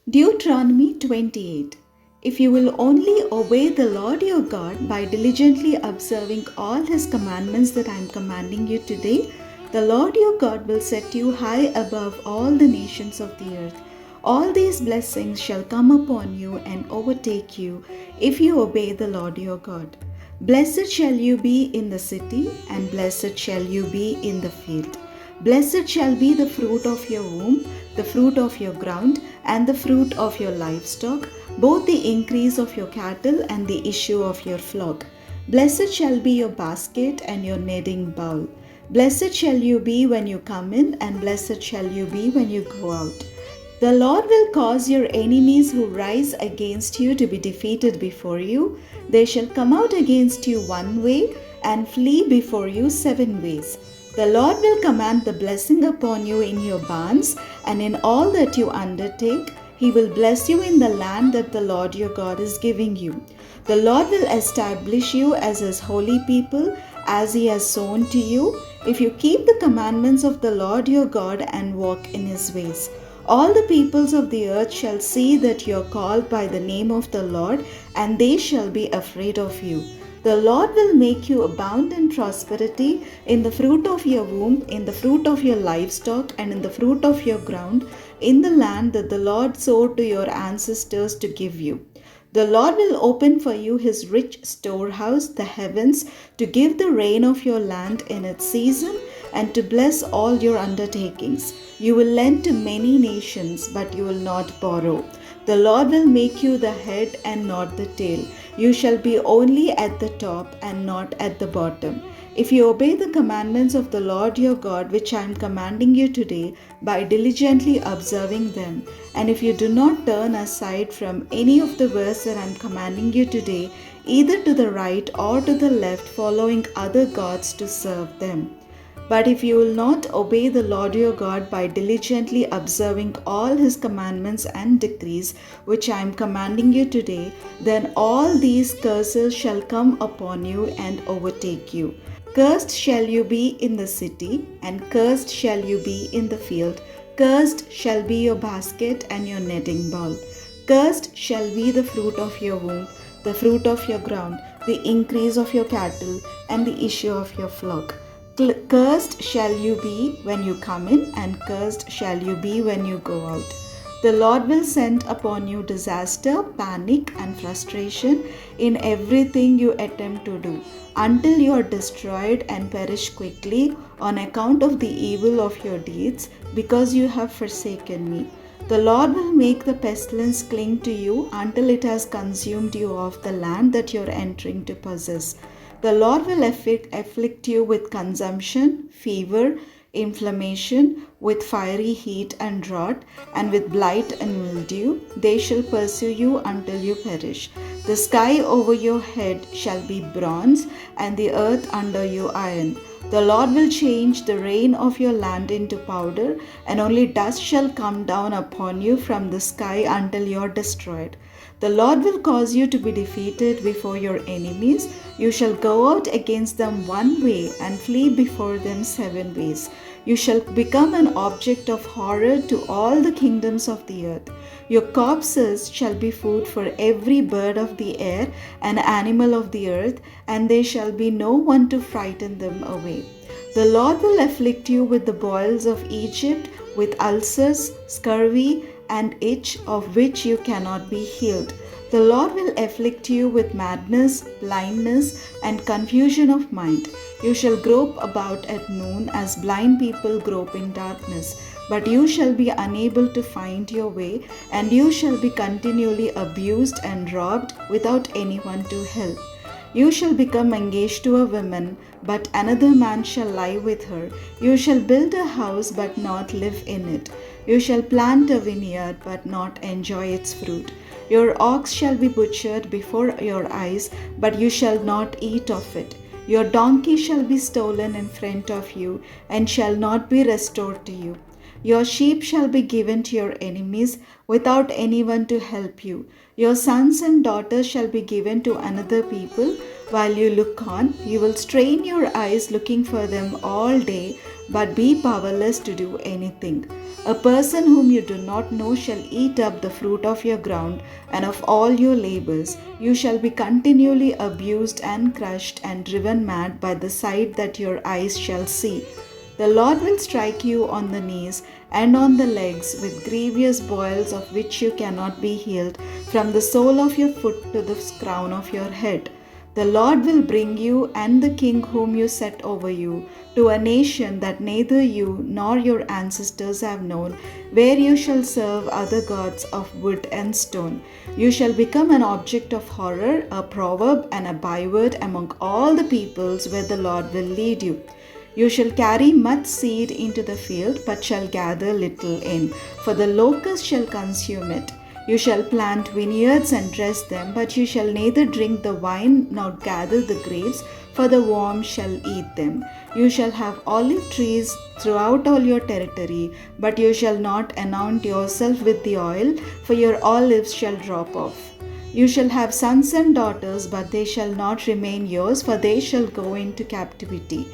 Deuteronomy 28. If you will only obey the Lord your God by diligently observing all his commandments that I am commanding you today, the Lord your God will set you high above all the nations of the earth. All these blessings shall come upon you and overtake you if you obey the Lord your God. Blessed shall you be in the city, and blessed shall you be in the field. Blessed shall be the fruit of your womb, the fruit of your ground, and the fruit of your livestock, both the increase of your cattle and the issue of your flock. Blessed shall be your basket and your kneading bowl. Blessed shall you be when you come in, and blessed shall you be when you go out. The Lord will cause your enemies who rise against you to be defeated before you. They shall come out against you one way and flee before you 7 ways. The Lord will command the blessing upon you in your barns and in all that you undertake. He will bless you in the land that the Lord your God is giving you. The Lord will establish you as his holy people, as he has sworn to you, if you keep the commandments of the Lord your God and walk in his ways. All the peoples of the earth shall see that you are called by the name of the Lord, and they shall be afraid of you. The Lord will make you abound in prosperity in the fruit of your womb, in the fruit of your livestock, and in the fruit of your ground, in the land that the Lord swore to your ancestors to give you. The Lord will open for you his rich storehouse, the heavens, to give the rain of your land in its season, and to bless all your undertakings. You will lend to many nations, but you will not borrow. The Lord will make you the head and not the tail. You shall be only at the top and not at the bottom. If you obey the commandments of the Lord your God, which I am commanding you today, by diligently observing them, and if you do not turn aside from any of the words that I am commanding you today, either to the right or to the left, following other gods to serve them. But if you will not obey the Lord your God by diligently observing all his commandments and decrees, which I am commanding you today, then all these curses shall come upon you and overtake you. Cursed shall you be in the city, and cursed shall you be in the field. Cursed shall be your basket and your kneading bowl. Cursed shall be the fruit of your womb, the fruit of your ground, the increase of your cattle, and the issue of your flock. Cursed shall you be when you come in, and cursed shall you be when you go out. The Lord will send upon you disaster, panic, and frustration in everything you attempt to do, until you are destroyed and perish quickly on account of the evil of your deeds, because you have forsaken me. The Lord will make the pestilence cling to you until it has consumed you off the land that you are entering to possess. The Lord will afflict you with consumption, fever, inflammation, with fiery heat and drought, and with blight and mildew. They shall pursue you until you perish. The sky over your head shall be bronze, and the earth under you iron. The Lord will change the rain of your land into powder, and only dust shall come down upon you from the sky until you are destroyed. The Lord will cause you to be defeated before your enemies. You shall go out against them one way and flee before them 7 ways. You shall become an object of horror to all the kingdoms of the earth. Your corpses shall be food for every bird of the air and animal of the earth, and there shall be no one to frighten them away. The Lord will afflict you with the boils of Egypt, with ulcers, scurvy, and itch of which you cannot be healed. The Lord will afflict you with madness, blindness, and confusion of mind. You shall grope about at noon as blind people grope in darkness, but you shall be unable to find your way, and you shall be continually abused and robbed without anyone to help. You shall become engaged to a woman, but another man shall lie with her. You shall build a house, but not live in it. You shall plant a vineyard, but not enjoy its fruit. Your ox shall be butchered before your eyes, but you shall not eat of it. Your donkey shall be stolen in front of you, and shall not be restored to you. Your sheep shall be given to your enemies without anyone to help you. Your sons and daughters shall be given to another people while you look on. You will strain your eyes looking for them all day, but be powerless to do anything. A person whom you do not know shall eat up the fruit of your ground and of all your labors. You shall be continually abused and crushed and driven mad by the sight that your eyes shall see. The Lord will strike you on the knees and on the legs with grievous boils of which you cannot be healed, from the sole of your foot to the crown of your head. The Lord will bring you and the king whom you set over you to a nation that neither you nor your ancestors have known, where you shall serve other gods of wood and stone. You shall become an object of horror, a proverb, and a byword among all the peoples where the Lord will lead you. You shall carry much seed into the field, but shall gather little in, for the locust shall consume it. You shall plant vineyards and dress them, but you shall neither drink the wine nor gather the grapes, for the worm shall eat them. You shall have olive trees throughout all your territory, but you shall not anoint yourself with the oil, for your olives shall drop off. You shall have sons and daughters, but they shall not remain yours, for they shall go into captivity.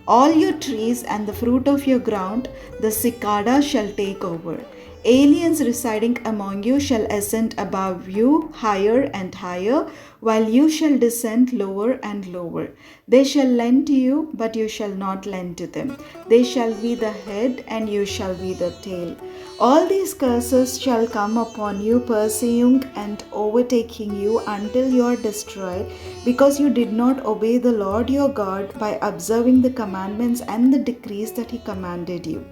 All your trees and the fruit of your ground, the cicada shall take over. Aliens residing among you shall ascend above you higher and higher, while you shall descend lower and lower. They shall lend to you, but you shall not lend to them. They shall be the head, and you shall be the tail. All these curses shall come upon you, pursuing and overtaking you until you are destroyed, because you did not obey the Lord your God by observing the commandments and the decrees that he commanded you.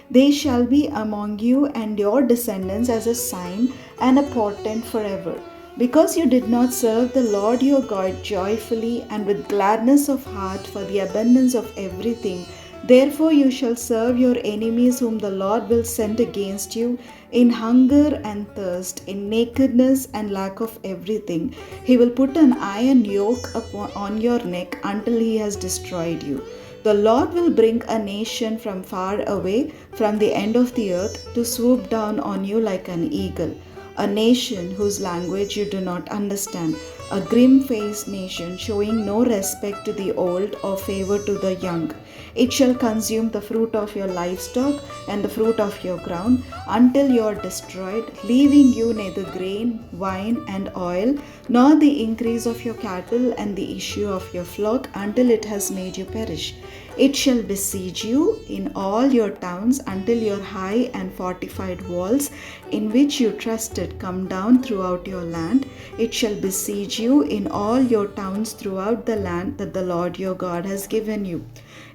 They shall be among you and your descendants as a sign and a portent forever. Because you did not serve the Lord your God joyfully and with gladness of heart for the abundance of everything, therefore you shall serve your enemies whom the Lord will send against you in hunger and thirst, in nakedness and lack of everything. He will put an iron yoke on your neck until he has destroyed you. The Lord will bring a nation from far away, from the end of the earth, to swoop down on you like an eagle. A nation whose language you do not understand, a grim-faced nation showing no respect to the old or favor to the young. It shall consume the fruit of your livestock and the fruit of your ground until you are destroyed, leaving you neither grain, wine, and oil, nor the increase of your cattle and the issue of your flock until it has made you perish. It shall besiege you in all your towns until your high and fortified walls, in which you trusted, come down throughout your land. It shall besiege you in all your towns throughout the land that the Lord your God has given you.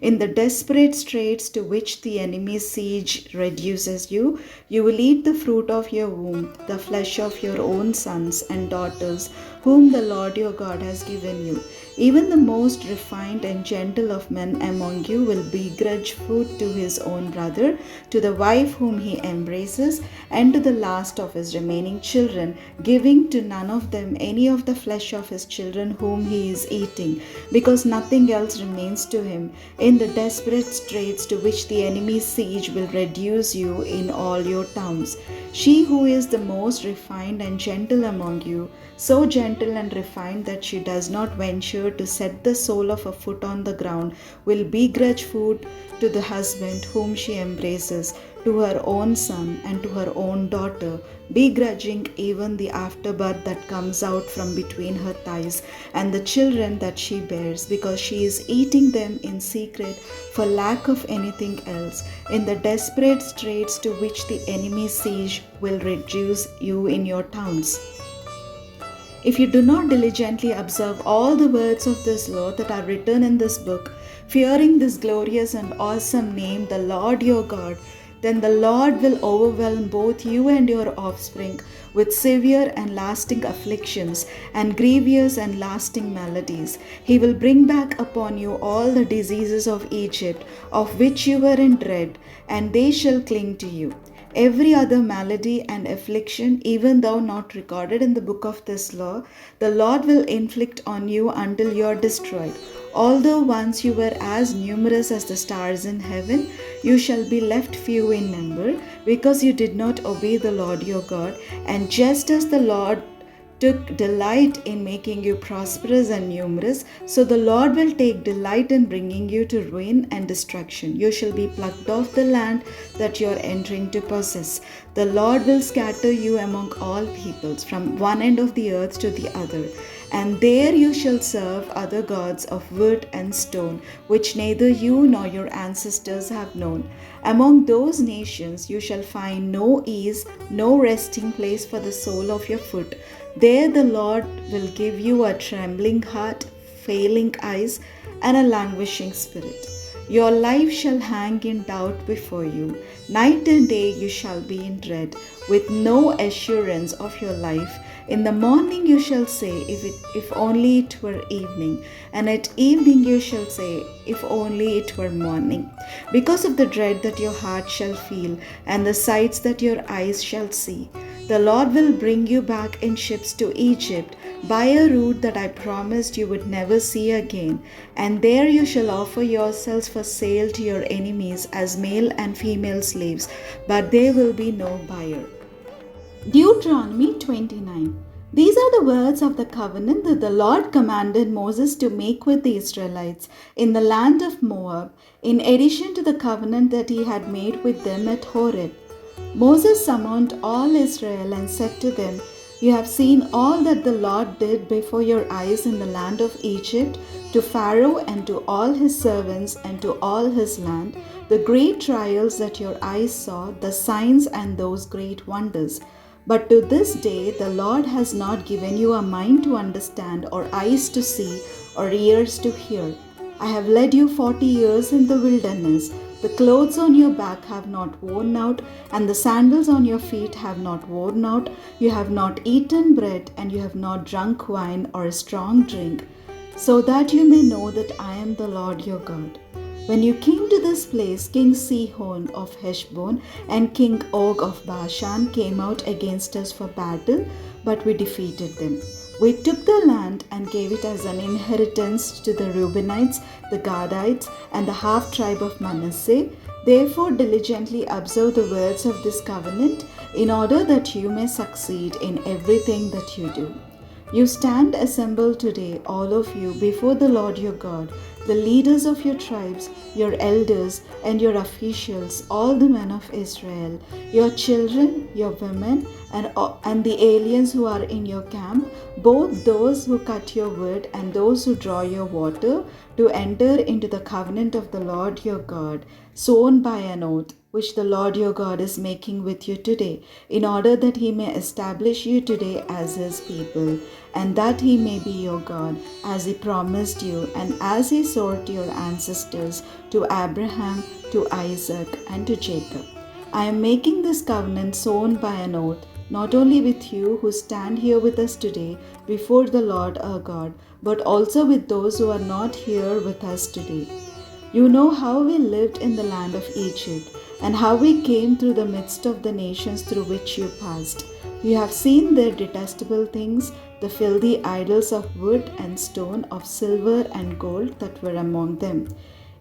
In the desperate straits to which the enemy's siege reduces you, you will eat the fruit of your womb, the flesh of your own sons and daughters, whom the Lord your God has given you. Even the most refined and gentle of men among you will begrudge food to his own brother, to the wife whom he embraces, and to the last of his remaining children, giving to none of them any of the flesh of his children whom he is eating, because nothing else remains to him. In the desperate straits to which the enemy's siege will reduce you in all your towns. She who is the most refined and gentle among you, so gentle and refined that she does not venture to set the sole of a foot on the ground, will begrudge food to the husband whom she embraces, to her own son and to her own daughter, begrudging even the afterbirth that comes out from between her thighs and the children that she bears, because she is eating them in secret for lack of anything else, in the desperate straits to which the enemy's siege will reduce you in your towns. If you do not diligently observe all the words of this law that are written in this book, fearing this glorious and awesome name, the Lord your God, then the Lord will overwhelm both you and your offspring with severe and lasting afflictions and grievous and lasting maladies. He will bring back upon you all the diseases of Egypt, of which you were in dread, and they shall cling to you. every other malady and affliction, even though not recorded in the book of this law, the Lord will inflict on you until you are destroyed. Although once you were as numerous as the stars in heaven, you shall be left few in number, because you did not obey the Lord your God. And just as the Lord took delight in making you prosperous and numerous, so the Lord will take delight in bringing you to ruin and destruction. You shall be plucked off the land that you are entering to possess. The Lord will scatter you among all peoples, from one end of the earth to the other. And there you shall serve other gods of wood and stone, which neither you nor your ancestors have known. Among those nations you shall find no ease, no resting place for the sole of your foot. There the Lord will give you a trembling heart, failing eyes, and a languishing spirit. Your life shall hang in doubt before you. Night and day you shall be in dread, with no assurance of your life. In the morning you shall say, if only it were evening, and at evening you shall say, if only it were morning. Because of the dread that your heart shall feel, and the sights that your eyes shall see. The Lord will bring you back in ships to Egypt, by a route that I promised you would never see again. And there you shall offer yourselves for sale to your enemies as male and female slaves, but there will be no buyer. Deuteronomy 29. These are the words of the covenant that the Lord commanded Moses to make with the Israelites in the land of Moab, in addition to the covenant that he had made with them at Horeb. Moses summoned all Israel and said to them, You have seen all that the Lord did before your eyes in the land of Egypt, to Pharaoh and to all his servants and to all his land, the great trials that your eyes saw, the signs and those great wonders. But to this day the Lord has not given you a mind to understand, or eyes to see, or ears to hear. I have led you 40 years in the wilderness. The clothes on your back have not worn out, and the sandals on your feet have not worn out. You have not eaten bread, and you have not drunk wine or a strong drink, so that you may know that I am the Lord your God. When you came to this place, King Sihon of Heshbon and King Og of Bashan came out against us for battle, but we defeated them. We took the land and gave it as an inheritance to the Reubenites, the Gadites, and the half-tribe of Manasseh. Therefore diligently observe the words of this covenant, in order that you may succeed in everything that you do. You stand assembled today, all of you, before the Lord your God, the leaders of your tribes, your elders, and your officials, all the men of Israel, your children, your women, and the aliens who are in your camp, both those who cut your wood and those who draw your water, to enter into the covenant of the Lord your God, sworn by an oath, which the Lord your God is making with you today, in order that he may establish you today as his people, and that he may be your God, as he promised you, and as he swore to your ancestors, to Abraham, to Isaac, and to Jacob. I am making this covenant sworn by an oath, not only with you who stand here with us today before the Lord our God, but also with those who are not here with us today. You know how we lived in the land of Egypt, and how we came through the midst of the nations through which you passed. You have seen their detestable things, the filthy idols of wood and stone, of silver and gold that were among them.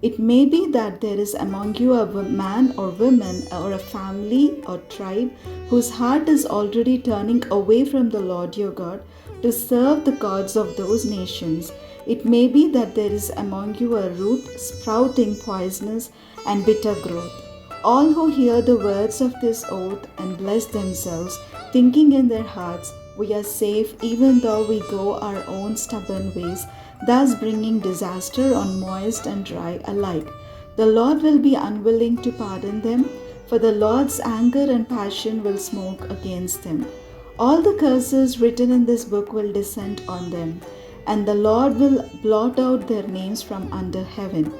It may be that there is among you a man or woman or a family or tribe whose heart is already turning away from the Lord your God to serve the gods of those nations. It may be that there is among you a root sprouting poisonous and bitter growth. All who hear the words of this oath and bless themselves, thinking in their hearts, we are safe even though we go our own stubborn ways, thus bringing disaster on moist and dry alike. The Lord will be unwilling to pardon them, for the Lord's anger and passion will smoke against them. All the curses written in this book will descend on them, and the Lord will blot out their names from under heaven.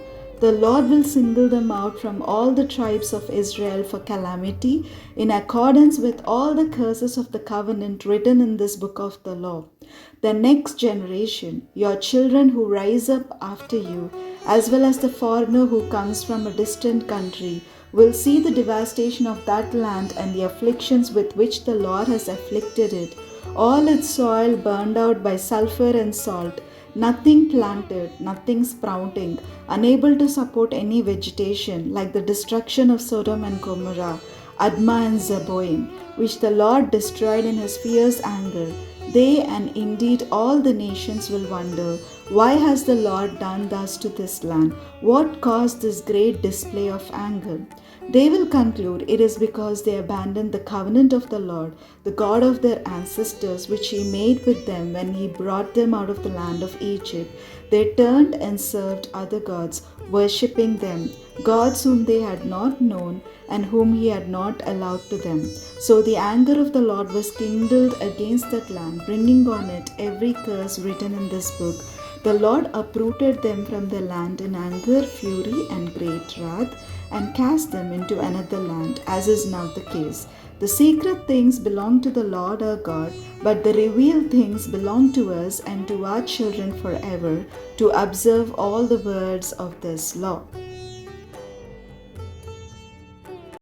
The Lord will single them out from all the tribes of Israel for calamity, in accordance with all the curses of the covenant written in this book of the law. The next generation, your children who rise up after you, as well as the foreigner who comes from a distant country, will see the devastation of that land and the afflictions with which the Lord has afflicted it. All its soil burned out by sulfur and salt, nothing planted, nothing sprouting, unable to support any vegetation, like the destruction of Sodom and Gomorrah, Admah and Zeboim, which the Lord destroyed in his fierce anger. They and indeed all the nations will wonder, why has the Lord done thus to this land? What caused this great display of anger? They will conclude it is because they abandoned the covenant of the Lord, the God of their ancestors, which He made with them when He brought them out of the land of Egypt. They turned and served other gods, worshipping them, gods whom they had not known and whom He had not allowed to them. So the anger of the Lord was kindled against that land, bringing on it every curse written in this book. The Lord uprooted them from the land in anger, fury, and great wrath, and cast them into another land, as is now the case. The secret things belong to the Lord our God, but the revealed things belong to us and to our children forever, to observe all the words of this law.